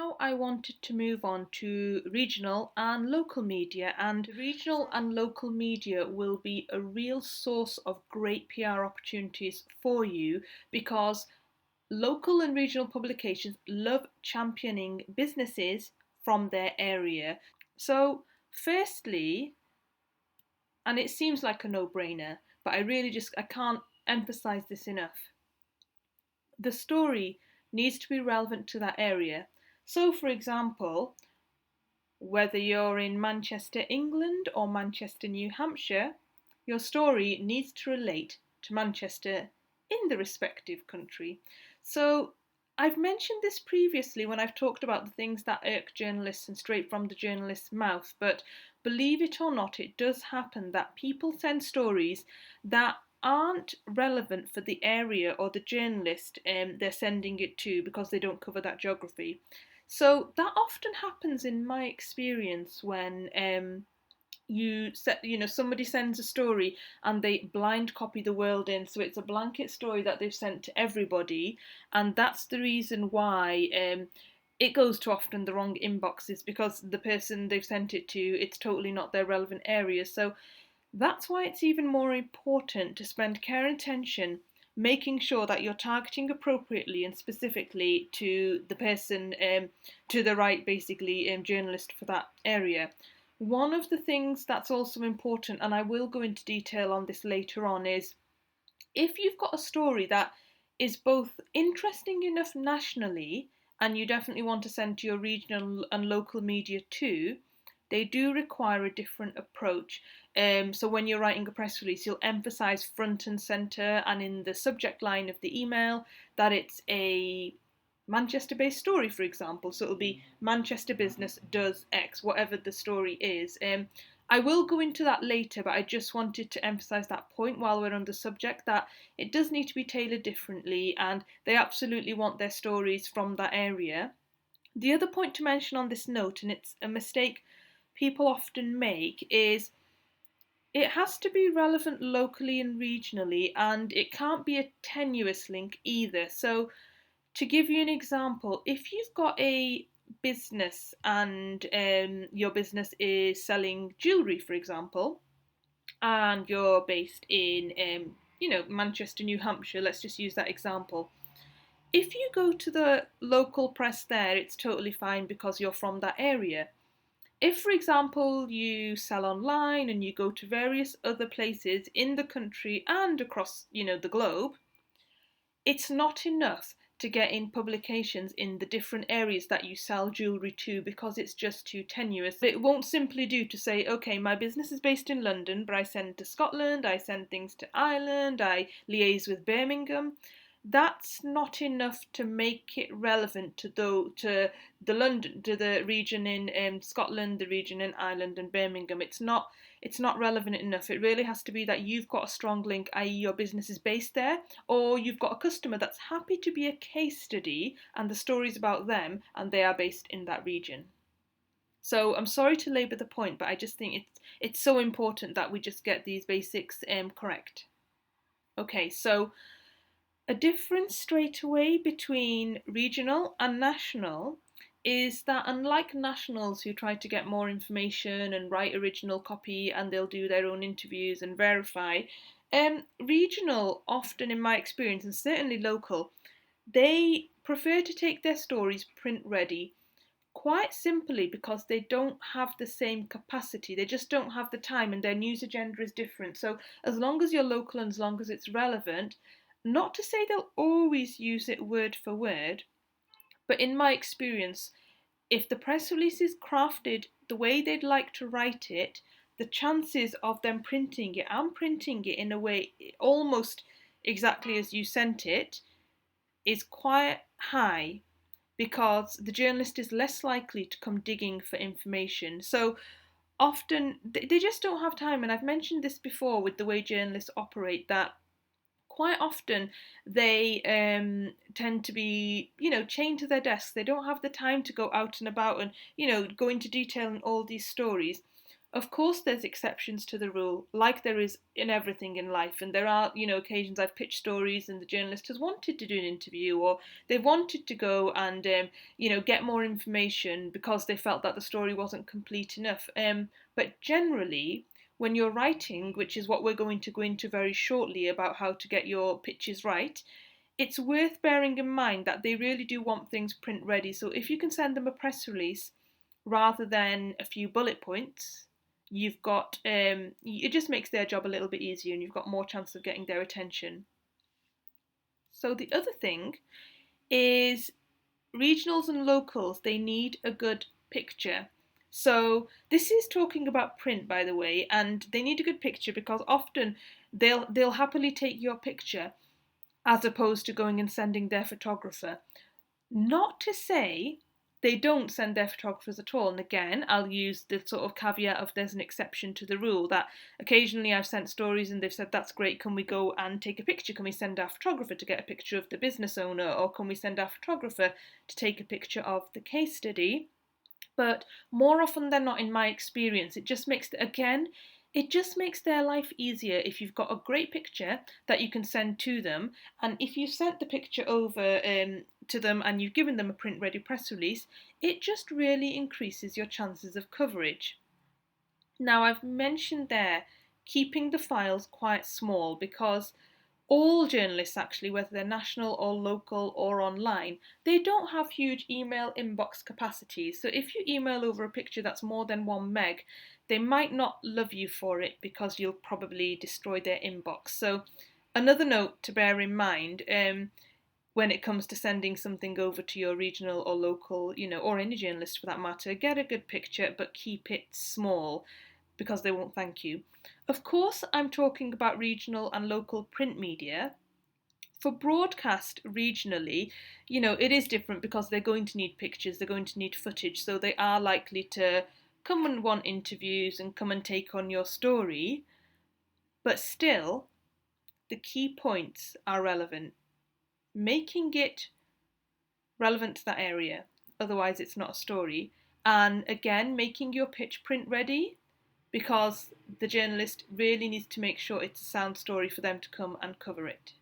now I wanted to move on to regional and local media, and regional and local media will be a real source of great PR opportunities for you because local and regional publications love championing businesses from their area. So, firstly, and it seems like a no-brainer, but I can't emphasize this enough. The story needs to be relevant to that area. So, for example, whether you're in Manchester, England or Manchester, New Hampshire, your story needs to relate to Manchester in the respective country. So, I've mentioned this previously when I've talked about the things that irk journalists and straight from the journalist's mouth, but believe it or not, it does happen that people send stories that aren't relevant for the area or the journalist they're sending it to because they don't cover that geography. So that often happens in my experience when somebody sends a story and they blind copy the world in, so it's a blanket story that they've sent to everybody, and that's the reason why it goes to often the wrong inboxes because the person they've sent it to, it's totally not their relevant area. So that's why it's even more important to spend care and attention making sure that you're targeting appropriately and specifically to the person, to the right, basically, journalist for that area. One of the things that's also important, and I will go into detail on this later on, is if you've got a story that is both interesting enough nationally and you definitely want to send to your regional and local media too, they do require a different approach. So when you're writing a press release, you'll emphasise front and centre and in the subject line of the email that it's a Manchester based story, for example. So it'll be Manchester business does X, whatever the story is. I will go into that later, but I just wanted to emphasise that point while we're on the subject that it does need to be tailored differently and they absolutely want their stories from that area. The other point to mention on this note, and it's a mistake people often make, is it has to be relevant locally and regionally, and it can't be a tenuous link either. So, to give you an example, if you've got a business and your business is selling jewellery, for example, and you're based in, Manchester, New Hampshire, let's just use that example. If you go to the local press there, it's totally fine because you're from that area. If, for example, you sell online and you go to various other places in the country and across, the globe, it's not enough to get in publications in the different areas that you sell jewellery to because it's just too tenuous. It won't simply do to say, okay, my business is based in London, but I send to Scotland, I send things to Ireland, I liaise with Birmingham. That's not enough to make it relevant to the region in Scotland, the region in Ireland and Birmingham. It's not relevant enough. It really has to be that you've got a strong link, i.e. your business is based there, or you've got a customer that's happy to be a case study and the story's about them and they are based in that region. So I'm sorry to labour the point, but I just think it's so important that we just get these basics correct. Okay, so a difference straight away between regional and national is that unlike nationals who try to get more information and write original copy and they'll do their own interviews and verify, regional often in my experience and certainly local, they prefer to take their stories print ready quite simply because they don't have the same capacity. They just don't have the time and their news agenda is different. So as long as you're local and as long as it's relevant, not to say they'll always use it word for word, but in my experience, if the press release is crafted the way they'd like to write it, the chances of them printing it and printing it in a way almost exactly as you sent it is quite high because the journalist is less likely to come digging for information. So often they just don't have time, and I've mentioned this before with the way journalists operate, that quite often they tend to be, chained to their desks. They don't have the time to go out and about and, go into detail in all these stories. Of course, there's exceptions to the rule, like there is in everything in life. And there are, occasions I've pitched stories and the journalist has wanted to do an interview, or they wanted to go and, get more information because they felt that the story wasn't complete enough. But generally, when you're writing, which is what we're going to go into very shortly about how to get your pitches right, it's worth bearing in mind that they really do want things print ready. So if you can send them a press release rather than a few bullet points, you've got it just makes their job a little bit easier and you've got more chance of getting their attention. So the other thing is regionals and locals, they need a good picture. So this is talking about print, by the way, and they need a good picture because often they'll happily take your picture as opposed to going and sending their photographer. Not to say they don't send their photographers at all. And again, I'll use the sort of caveat of there's an exception to the rule, that occasionally I've sent stories and they've said, that's great, can we go and take a picture? Can we send our photographer to get a picture of the business owner? Or can we send our photographer to take a picture of the case study? But more often than not, in my experience, it just makes their life easier if you've got a great picture that you can send to them. And if you sent the picture over to them and you've given them a print ready press release, it just really increases your chances of coverage. Now, I've mentioned there keeping the files quite small because all journalists, actually, whether they're national or local or online, they don't have huge email inbox capacities. So if you email over a picture that's more than 1 meg, they might not love you for it because you'll probably destroy their inbox. So another note to bear in mind when it comes to sending something over to your regional or local, or any journalist for that matter, get a good picture but keep it small because they won't thank you. Of course, I'm talking about regional and local print media. For broadcast regionally, it is different because they're going to need pictures, they're going to need footage, so they are likely to come and want interviews and come and take on your story. But still, the key points are relevant. Making it relevant to that area, otherwise it's not a story. And again, making your pitch print ready, because the journalist really needs to make sure it's a sound story for them to come and cover it.